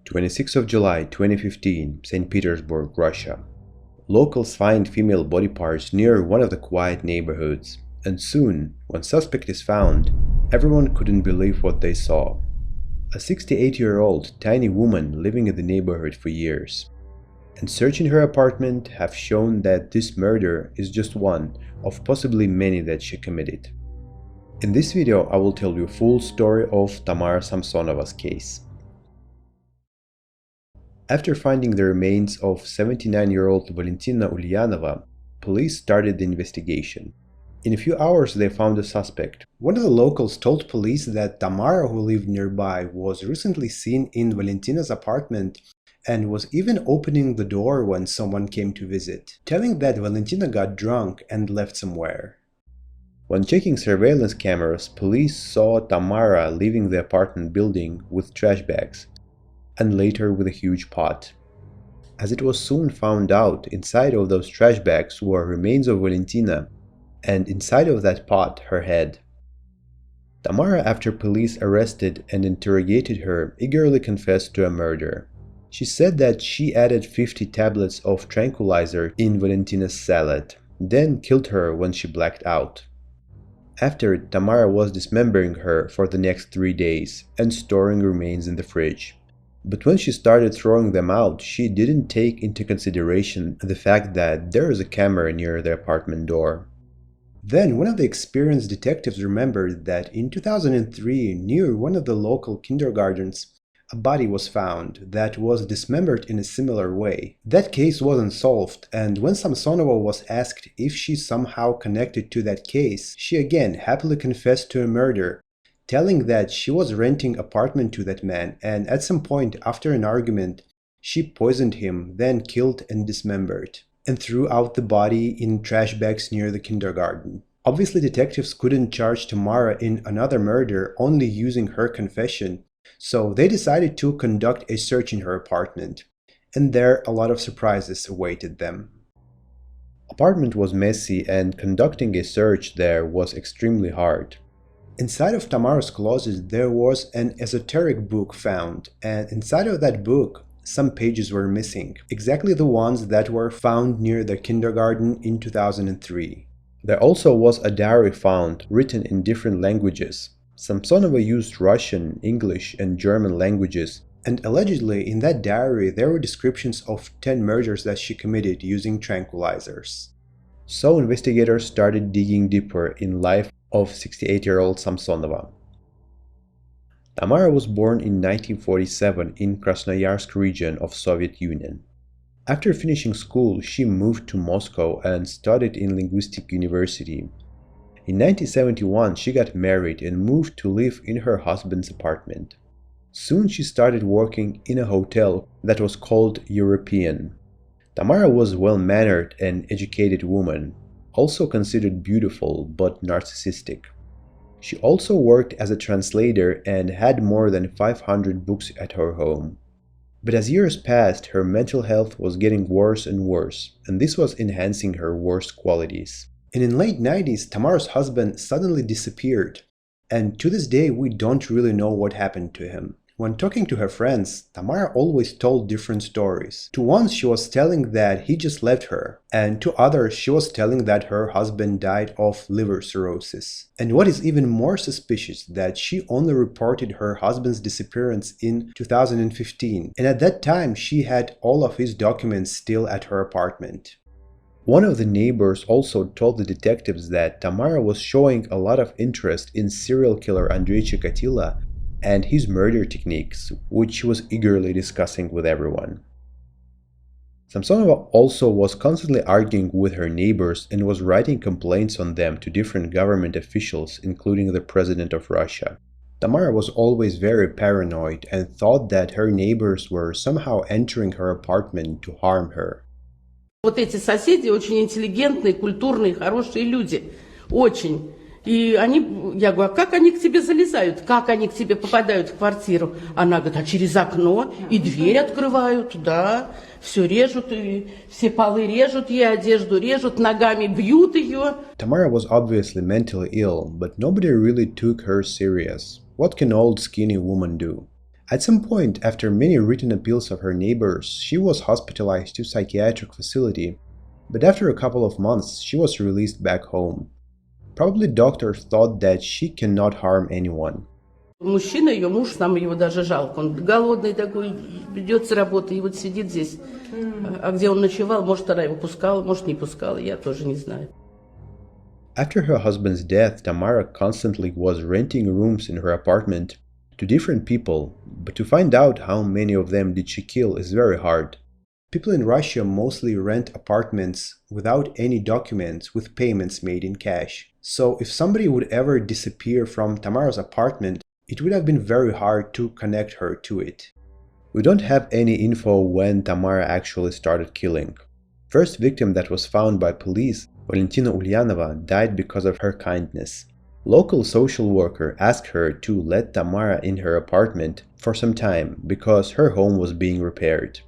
26th of July 2015, St. Petersburg, Russia. Locals find female body parts near one of the quiet neighborhoods, and soon, when suspect is found, everyone couldn't believe what they saw. A 68-year-old tiny woman living in the neighborhood for years. And searching her apartment have shown that this murder is just one of possibly many that she committed. In this video, I will tell you full story of Tamara Samsonova's case. After finding the remains of 79-year-old Valentina Ulyanova, police started the investigation. In a few hours they found a suspect. One of the locals told police that Tamara, who lived nearby, was recently seen in Valentina's apartment and was even opening the door when someone came to visit, telling that Valentina got drunk and left somewhere. When checking surveillance cameras, police saw Tamara leaving the apartment building with trash bags, and later with a huge pot. As it was soon found out, inside of those trash bags were remains of Valentina, and inside of that pot, her head. Tamara, after police arrested and interrogated her, eagerly confessed to a murder. She said that she added 50 tablets of tranquilizer in Valentina's salad, then killed her when she blacked out. After, Tamara was dismembering her for the next 3 days and storing remains in the fridge. But when she started throwing them out, she didn't take into consideration the fact that there is a camera near the apartment door. Then one of the experienced detectives remembered that in 2003, near one of the local kindergartens, a body was found that was dismembered in a similar way. That case wasn't solved, and when Samsonova was asked if she somehow connected to that case, she again happily confessed to a murder, telling that she was renting apartment to that man, and at some point after an argument, she poisoned him, then killed and dismembered, and threw out the body in trash bags near the kindergarten. Obviously, detectives couldn't charge Tamara in another murder only using her confession, so they decided to conduct a search in her apartment, and there a lot of surprises awaited them. Apartment was messy, and conducting a search there was extremely hard. Inside of Tamara's closet there was an esoteric book found, and inside of that book some pages were missing, exactly the ones that were found near the kindergarten in 2003. There also was a diary found, written in different languages. Samsonova used Russian, English, and German languages, and allegedly in that diary there were descriptions of 10 murders that she committed using tranquilizers. So investigators started digging deeper in life of 68-year-old Samsonova. Tamara was born in 1947 in Krasnoyarsk region of Soviet Union. After finishing school, she moved to Moscow and studied in Linguistic University. In 1971, she got married and moved to live in her husband's apartment. Soon she started working in a hotel that was called European. Tamara was a well-mannered and educated woman, also considered beautiful but narcissistic. She also worked as a translator and had more than 500 books at her home. But as years passed, her mental health was getting worse and worse, and this was enhancing her worst qualities. And in late 90s, Tamara's husband suddenly disappeared, and to this day we don't really know what happened to him. When talking to her friends, Tamara always told different stories. To one she was telling that he just left her, and to others she was telling that her husband died of liver cirrhosis. And what is even more suspicious, that she only reported her husband's disappearance in 2015, and at that time she had all of his documents still at her apartment. One of the neighbors also told the detectives that Tamara was showing a lot of interest in serial killer Andrei Chikatilo and his murder techniques, which she was eagerly discussing with everyone. Samsonova also was constantly arguing with her neighbors and was writing complaints on them to different government officials, including the President of Russia. Tamara was always very paranoid and thought that her neighbors were somehow entering her apartment to harm her. Вот эти соседи очень интеллигентные, культурные, хорошие люди. Очень. И они, я говорю, а как они к тебе залезают? Как они к тебе попадают в квартиру? Она говорит, а через окно, и дверь открывают, да. Все режут, и все полы режут, ей одежду режут, ногами бьют ее. Tamara was obviously mentally ill, but nobody really took her serious. What can old skinny woman do? At some point, after many written appeals of her neighbors, she was hospitalized to a psychiatric facility, but after a couple of months, she was released back home. Probably doctors thought that she cannot harm anyone. Мужчина, ее муж, нам его даже жалко. Он голодный такой, идет с работы и вот сидит здесь. А где он ночевал, может, она его пускала, может, не пускала, я тоже не знаю. After her husband's death, Tamara constantly was renting rooms in her apartment to different people, but to find out how many of them did she kill is very hard. People in Russia mostly rent apartments without any documents with payments made in cash. So if somebody would ever disappear from Tamara's apartment, it would have been very hard to connect her to it. We don't have any info when Tamara actually started killing. First victim that was found by police, Valentina Ulyanova, died because of her kindness. Local social worker asked her to let Tamara in her apartment for some time because her home was being repaired.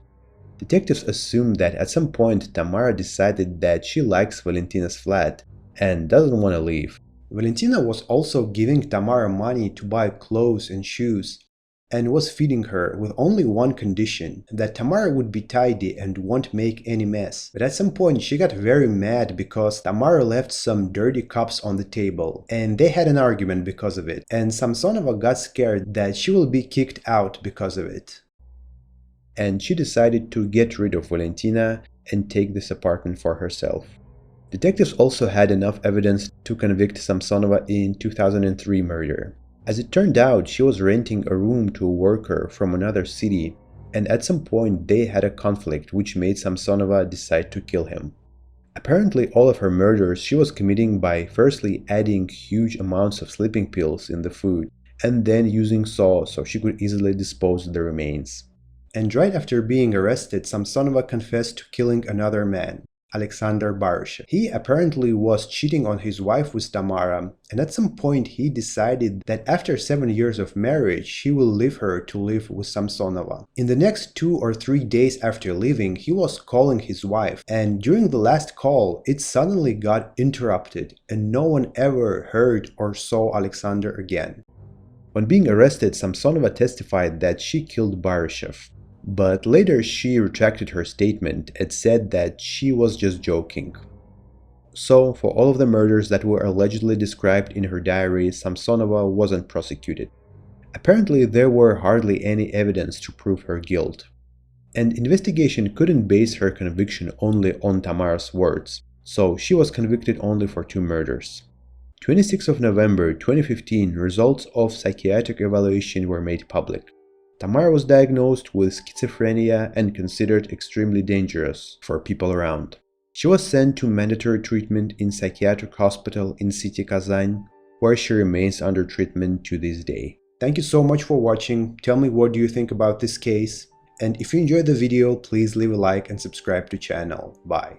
Detectives assumed that at some point Tamara decided that she likes Valentina's flat and doesn't want to leave. Valentina was also giving Tamara money to buy clothes and shoes, and was feeding her with only one condition, that Tamara would be tidy and won't make any mess. But at some point she got very mad because Tamara left some dirty cups on the table, and they had an argument because of it, and Samsonova got scared that she will be kicked out because of it. And she decided to get rid of Valentina and take this apartment for herself. Detectives also had enough evidence to convict Samsonova in 2003 murder. As it turned out, she was renting a room to a worker from another city, and at some point they had a conflict which made Samsonova decide to kill him. Apparently all of her murders she was committing by firstly adding huge amounts of sleeping pills in the food, and then using saw so she could easily dispose of the remains. And right after being arrested, Samsonova confessed to killing another man, Alexander Baryshev. He apparently was cheating on his wife with Tamara, and at some point he decided that after 7 years of marriage he will leave her to live with Samsonova. In the next 2 or 3 days after leaving, he was calling his wife, and during the last call it suddenly got interrupted and no one ever heard or saw Alexander again. When being arrested, Samsonova testified that she killed Baryshev. But later she retracted her statement and said that she was just joking. So, for all of the murders that were allegedly described in her diary, Samsonova wasn't prosecuted. Apparently there were hardly any evidence to prove her guilt. And investigation couldn't base her conviction only on Tamara's words, so she was convicted only for 2 murders. 26th of November 2015, results of psychiatric evaluation were made public. Tamara was diagnosed with schizophrenia and considered extremely dangerous for people around. She was sent to mandatory treatment in psychiatric hospital in city Kazan, where she remains under treatment to this day. Thank you so much for watching. Tell me what do you think about this case, and if you enjoyed the video, please leave a like and subscribe to channel. Bye.